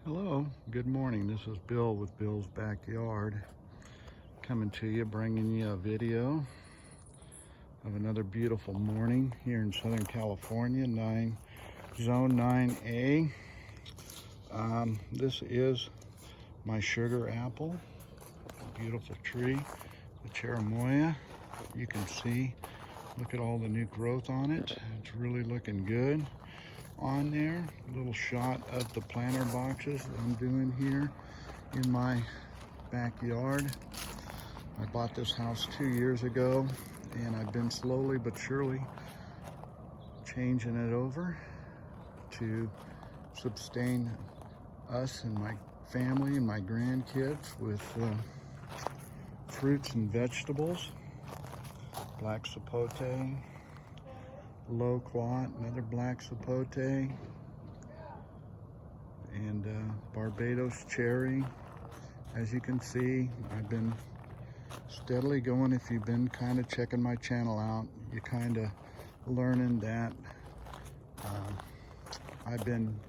Hello, good morning. This is Bill with Bill's Backyard, coming to you, bringing you a video of another beautiful morning here in Southern California, Zone 9A. This is my sugar apple, a beautiful tree, the cherimoya. You can see, look at all the new growth on it. It's really looking good on there. A little shot of the planter boxes that I'm doing here in my backyard. I bought this house 2 years ago, and I've been slowly but surely changing it over to sustain us and my family and my grandkids with fruits and vegetables. Black sapote, loquat, another black sapote, and Barbados cherry. As you can see, I've been steadily going. If you've been kind of checking my channel out, you're kind of learning that I've been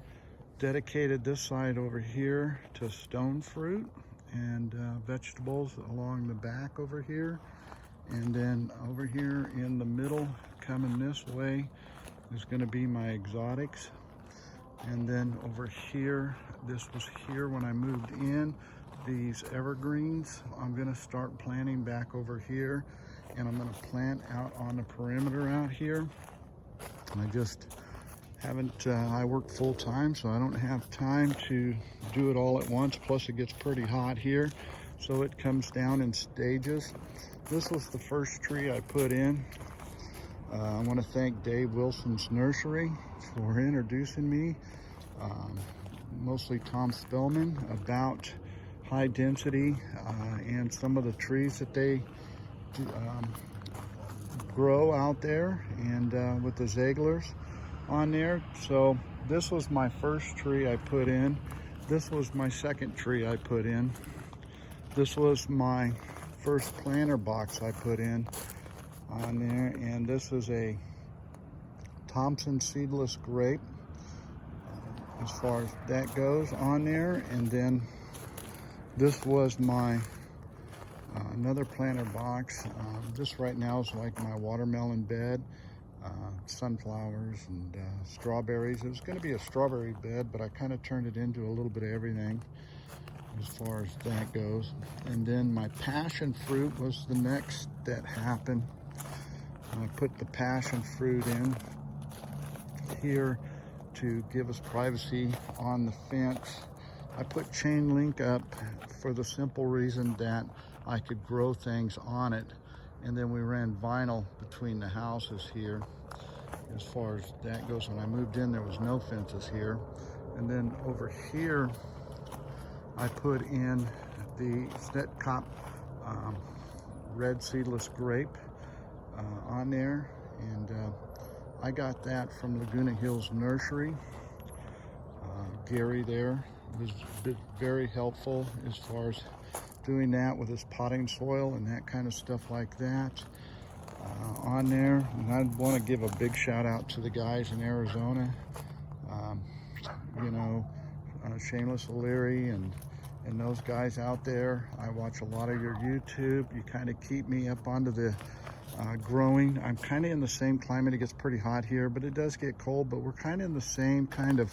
dedicated this side over here to stone fruit and vegetables along the back over here. And then over here in the middle, coming this way, is going to be my exotics. And then over here, this was here when I moved in, these evergreens. I'm going to start planting back over here, and I'm going to plant out on the perimeter out here. I just haven't, I work full time, so I don't have time to do it all at once. Plus it gets pretty hot here, so it comes down in stages. This was the first tree I put in. I want to thank Dave Wilson's Nursery for introducing me, mostly Tom Spellman, about high density and some of the trees that they grow out there, and with the Zeglers on there. So this was my first tree I put in. This was my second tree I put in. This was my first planter box I put in on there, and this is a Thompson seedless grape as far as that goes on there. And then this was my another planter box. This right now is like my watermelon bed, sunflowers and strawberries. It was going to be a strawberry bed, but I kind of turned it into a little bit of everything as far as that goes. And then my passion fruit was the next that happened. I put the passion fruit in here to give us privacy on the fence. I put chain link up for the simple reason that I could grow things on it. And then we ran vinyl between the houses here as far as that goes. When I moved in, there was no fences here. And then over here, I put in the Snetkop red seedless grape on there, and I got that from Laguna Hills Nursery. Gary there was very helpful as far as doing that with his potting soil and that kind of stuff like that on there. And I want to give a big shout out to the guys in Arizona, you know, Shameless O'Leary and those guys out there. I watch a lot of your YouTube. You kind of keep me up onto the growing. I'm kind of in the same climate. It gets pretty hot here, but it does get cold, but we're kind of in the same kind of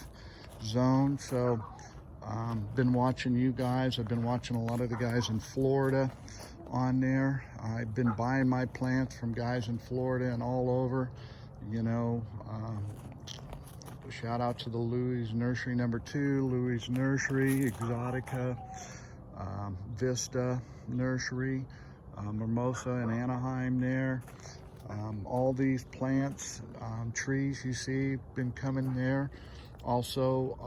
zone. So been watching you guys. I've been watching a lot of the guys in Florida on there. I've been buying my plants from guys in Florida and all over, you know. Shout out to the Louis Nursery #2, Louis Nursery, Exotica, Vista Nursery, Mimosa in Anaheim there. All these plants, trees you see, been coming there. Also,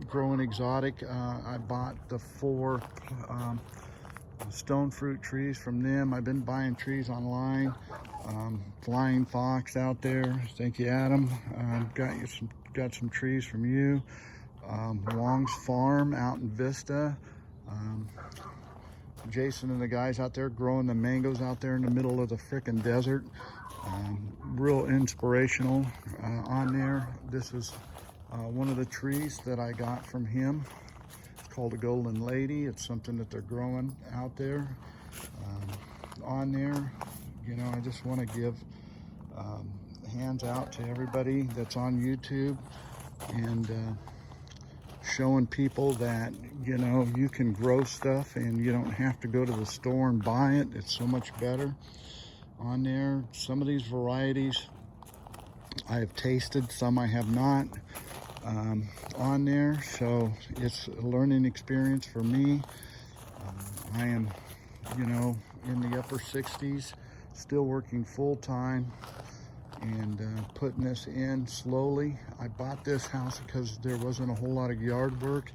Growing Exotic, I bought the 4 stone fruit trees from them. I've been buying trees online. Flying Fox out there, thank you, Adam. Got some trees from you. Wong's Farm out in Vista. Jason and the guys out there growing the mangoes out there in the middle of the frickin' desert. Real inspirational on there. This is one of the trees that I got from him. called a Golden Lady. It's something that they're growing out there. On there, you know, I just want to give hands out to everybody that's on YouTube and showing people that, you know, you can grow stuff and you don't have to go to the store and buy it. It's so much better. On there, some of these varieties I have tasted, some I have not on there, so it's a learning experience for me. I am, you know, in the upper 60s, still working full-time and putting this in slowly. I bought this house because there wasn't a whole lot of yard work,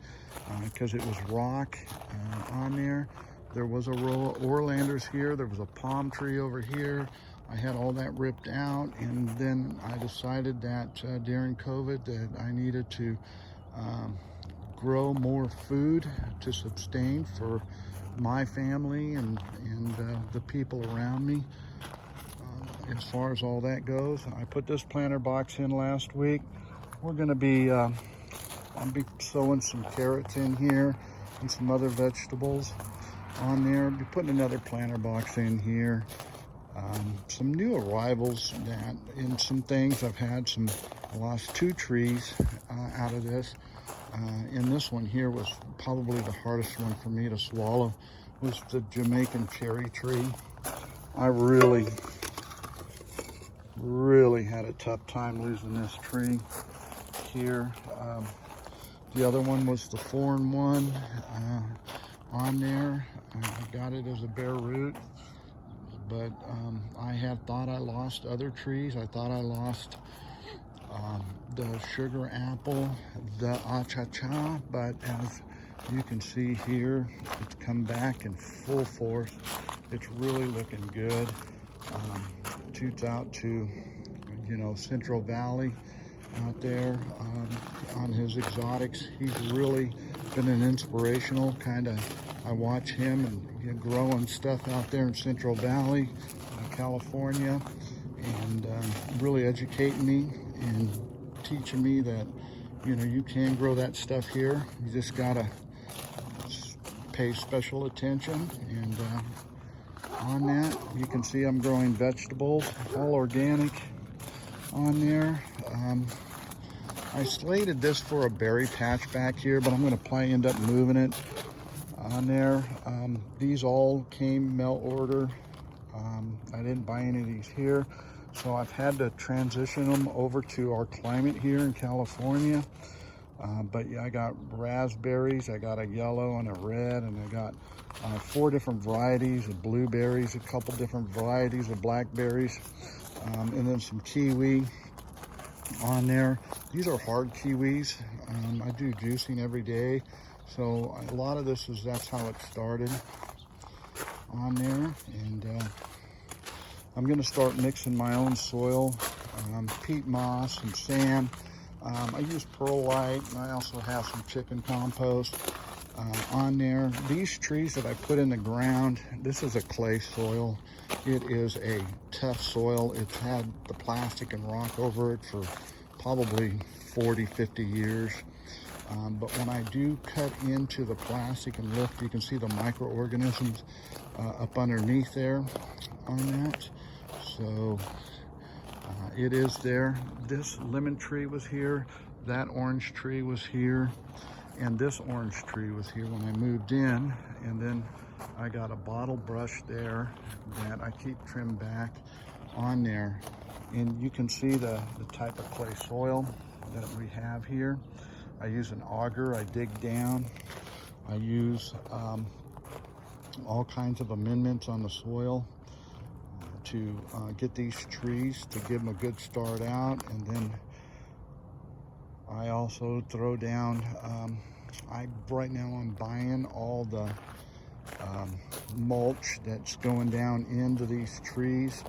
because it was rock on there. There was a row of Orlanders here. There was a palm tree over here. I had all that ripped out, and then I decided that during COVID that I needed to grow more food to sustain for my family and the people around me. As far as all that goes, I put this planter box in last week. We're gonna be, I'll be sowing some carrots in here and some other vegetables on there. Be putting another planter box in here. Some new arrivals that in some things I've had some, I lost 2 trees out of this. And this one here was probably the hardest one for me to swallow, was the Jamaican cherry tree. I really had a tough time losing this tree here. The other one was the foreign one on there. I got it as a bare root, but I had thought I lost other trees. I thought I lost the sugar apple, the achacha, but as you can see here, it's come back in full force. It's really looking good. Toots out to, you know, Central Valley out there on his exotics. He's really been an inspirational kind of, I watch him and, you know, growing stuff out there in Central Valley, California, and really educating me and teaching me that, you know, you can grow that stuff here. You just gotta pay special attention. And on that, you can see I'm growing vegetables, all organic on there. I slated this for a berry patch back here, but I'm gonna probably end up moving it on there. These all came mail order. I didn't buy any of these here, so I've had to transition them over to our climate here in California. But yeah, I got raspberries, I got a yellow and a red, and I got 4 different varieties of blueberries, a couple different varieties of blackberries, and then some kiwi on there. These are hard kiwis. I do juicing every day, so a lot of this is, that's how it started on there. And I'm gonna start mixing my own soil, peat moss and sand. I use perlite, and I also have some chicken compost on there. These trees that I put in the ground, this is a clay soil. It is a tough soil. It's had the plastic and rock over it for probably 40, 50 years. But when I do cut into the plastic and lift, you can see the microorganisms up underneath there on that. So it is there. This lemon tree was here, that orange tree was here, and this orange tree was here when I moved in. And then I got a bottle brush there that I keep trimmed back on there. And you can see the type of clay soil that we have here. I use an auger, I dig down. I use all kinds of amendments on the soil to get these trees, to give them a good start out. And then I also throw down, right now I'm buying all the mulch that's going down into these trees.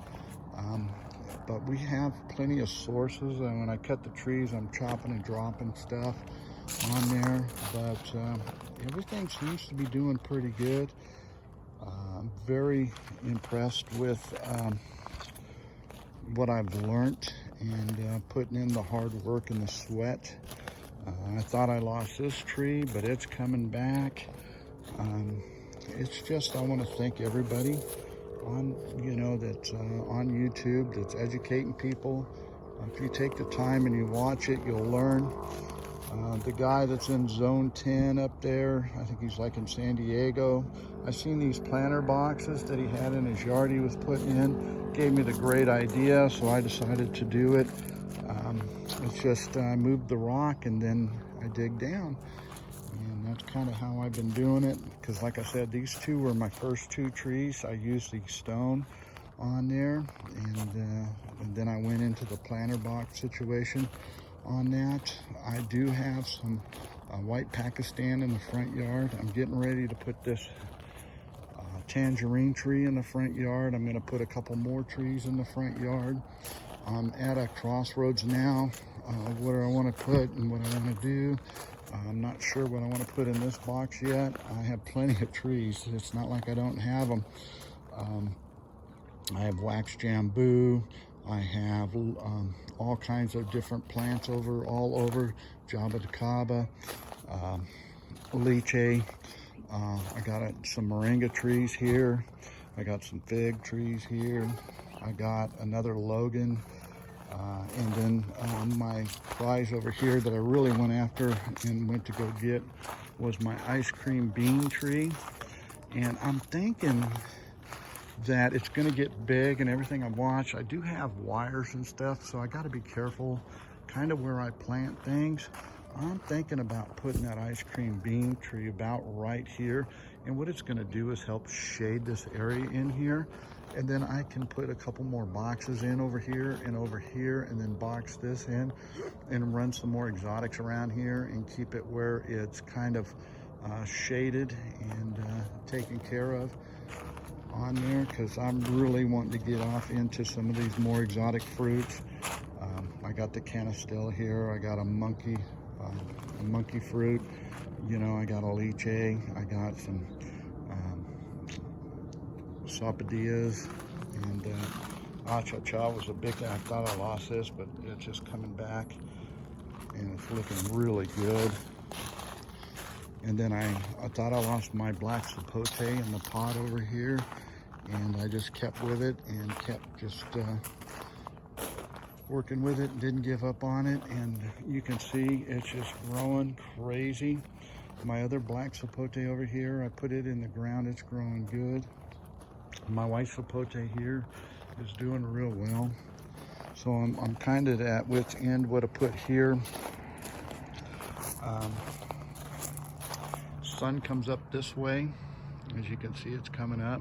But we have plenty of sources, and when I cut the trees, I'm chopping and dropping stuff on there. But everything seems to be doing pretty good. I'm very impressed with what I've learned, and putting in the hard work and the sweat I thought I lost this tree, but it's coming back. It's just, I want to thank everybody on, that's on YouTube, that's educating people. If you take the time and you watch it, you'll learn. The guy that's in zone 10 up there, I think he's like in San Diego. I seen these planter boxes that he had in his yard he was putting in. Gave me the great idea, so I decided to do it. It's just, I moved the rock and then I dig down. And that's kind of how I've been doing it. Because like I said, these two were my first two trees. I used the stone on there. And then I went into the planter box situation on that. I do have some white Pakistan in the front yard. I'm getting ready to put this tangerine tree in the front yard. I'm going to put a couple more trees in the front yard. I'm at a crossroads now, what I want to put and what I want to do. I'm not sure what I want to put in this box yet. I have plenty of trees. It's not like I don't have them. I have wax jambu. I have all kinds of different plants all over, Jabba, lychee. I got some moringa trees here. I got some fig trees here. I got another Logan. And then my prize over here that I really went after and went to go get was my ice cream bean tree. And I'm thinking that it's going to get big and everything I watch. I do have wires and stuff, so I got to be careful kind of where I plant things. I'm thinking about putting that ice cream bean tree about right here. And what it's going to do is help shade this area in here. And then I can put a couple more boxes in over here, and then box this in and run some more exotics around here and keep it where it's kind of shaded and taken care of on there, because I'm really wanting to get off into some of these more exotic fruits. I got the canastel here. I got a monkey fruit. I got a lychee. I got some sapodillas, and acha-cha was a big thing. I thought I lost this, but it's just coming back and it's looking really good. And then I thought I lost my black sapote in the pot over here, and I just kept with it and kept just working with it, didn't give up on it. And you can see it's just growing crazy. My other black sapote over here, I put it in the ground, it's growing good. My white sapote here is doing real well. So I'm kind of at wit's end what to put here. Sun comes up this way. As you can see, it's coming up.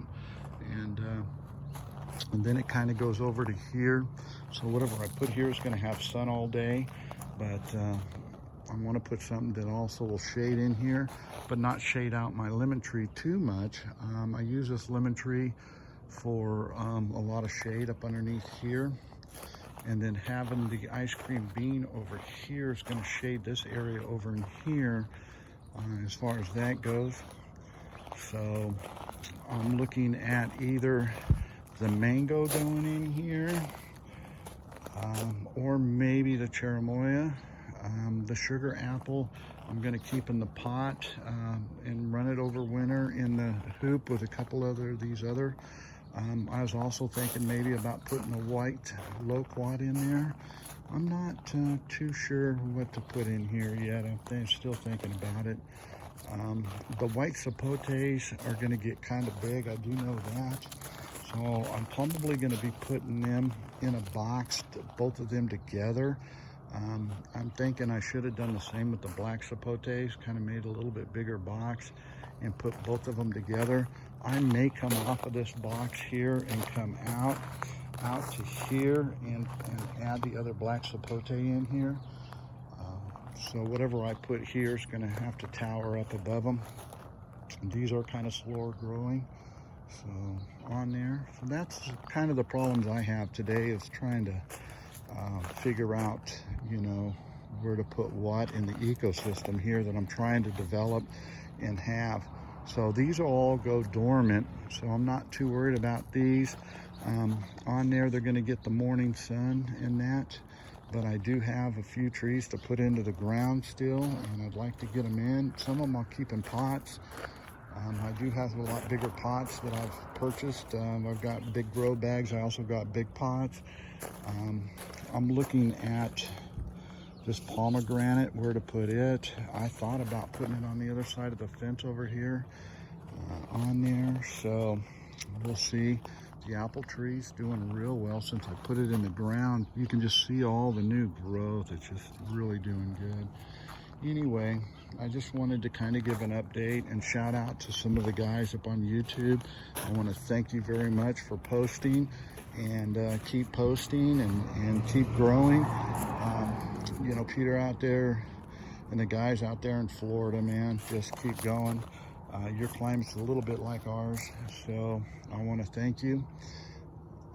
And then it kind of goes over to here. So whatever I put here is going to have sun all day. But I want to put something that also will shade in here, but not shade out my lemon tree too much. I use this lemon tree for a lot of shade up underneath here. And then having the ice cream bean over here is going to shade this area over in here as far as that goes. So I'm looking at either the mango going in here or maybe the cherimoya. The sugar apple I'm going to keep in the pot and run it over winter in the hoop with a couple these other. I was also thinking maybe about putting a white loquat in there. I'm not too sure what to put in here yet. I'm still thinking about it. The white sapotes are going to get kind of big. I do know that. So I'm probably going to be putting them in a box, both of them together. I'm thinking I should have done the same with the black sapotes, kind of made a little bit bigger box and put both of them together. I may come off of this box here and come out to here and add the other black sapote in here. So whatever I put here is going to have to tower up above them. And these are kind of slower growing. So on there, so that's kind of the problems I have today, is trying to figure out, where to put what in the ecosystem here that I'm trying to develop and have. So these will all go dormant, so I'm not too worried about these. On there, they're going to get the morning sun in that. but I do have a few trees to put into the ground still, and I'd like to get them in. Some of them I'll keep in pots. I do have a lot bigger pots that I've purchased. I've got big grow bags. I also got big pots. I'm looking at this pomegranate, where to put it. I thought about putting it on the other side of the fence over here on there. So we'll see. The apple tree's doing real well since I put it in the ground. You can just see all the new growth. It's just really doing good. Anyway, I just wanted to kind of give an update and shout out to some of the guys up on YouTube. I want to thank you very much for posting, and keep posting and keep growing. You know, Peter out there and the guys out there in Florida, man, just keep going. Your climate's a little bit like ours, so I want to thank you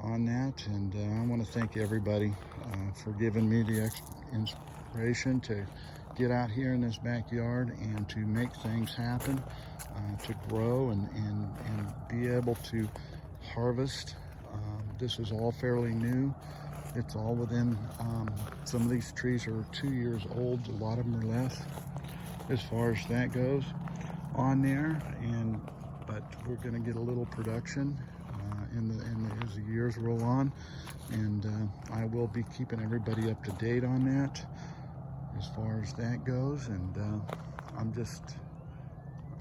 on that, and I want to thank everybody for giving me the inspiration to get out here in this backyard and to make things happen, to grow and be able to harvest. This is all fairly new. It's all within, some of these trees are 2 years old, a lot of them are less as far as that goes on there, but we're going to get a little production as the years roll on, and I will be keeping everybody up to date on that as far as that goes. And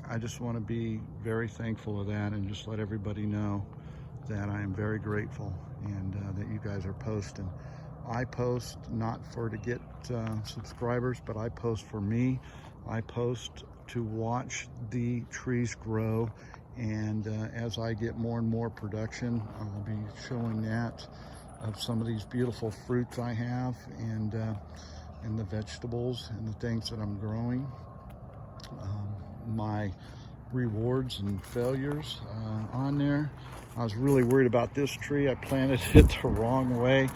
I just want to be very thankful of that, and just let everybody know that I am very grateful, and that you guys are posting. I post not to get subscribers, but I post for me. I post to watch the trees grow, and as I get more and more production, I'll be showing that of some of these beautiful fruits I have, and the vegetables and the things that I'm growing. My rewards and failures on there. I was really worried about this tree. I planted it the wrong way.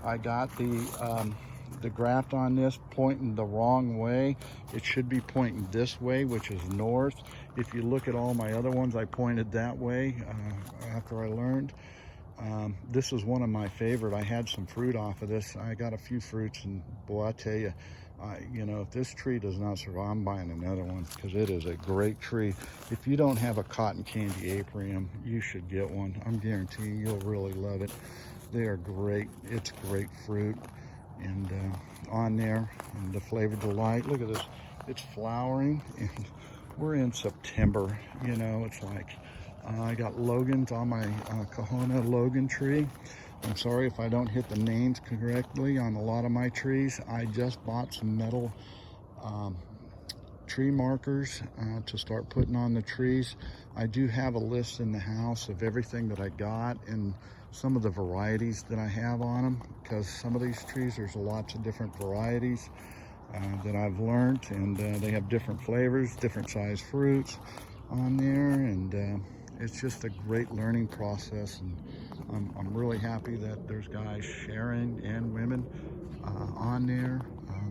I got the graft on this pointing the wrong way. It should be pointing this way, which is north. If you look at all my other ones, I pointed that way after I learned. This is one of my favorite. I had some fruit off of this. I got a few fruits, and boy, I tell you, you know, if this tree does not survive, I'm buying another one, because it is a great tree. If you don't have a cotton candy apiarium, you should get one. I'm guaranteeing you'll really love it. They are great. It's great fruit, and on there, and the Flavor Delight. Look at this. It's flowering, and we're in September. You know, it's like I got Logan's on my Kahona Logan tree. I'm sorry if I don't hit the names correctly on a lot of my trees. I just bought some metal tree markers to start putting on the trees. I do have a list in the house of everything that I got and some of the varieties that I have on them, because some of these trees, there's lots of different varieties that I've learned, and they have different flavors, different size fruits on there, and it's just a great learning process, and I'm really happy that there's guys sharing, and women on there,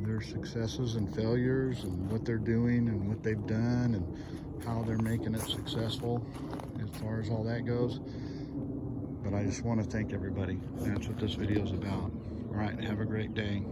their successes and failures, and what they're doing and what they've done and how they're making it successful as far as all that goes. But I just want to thank everybody. That's what this video is about. All right, have a great day.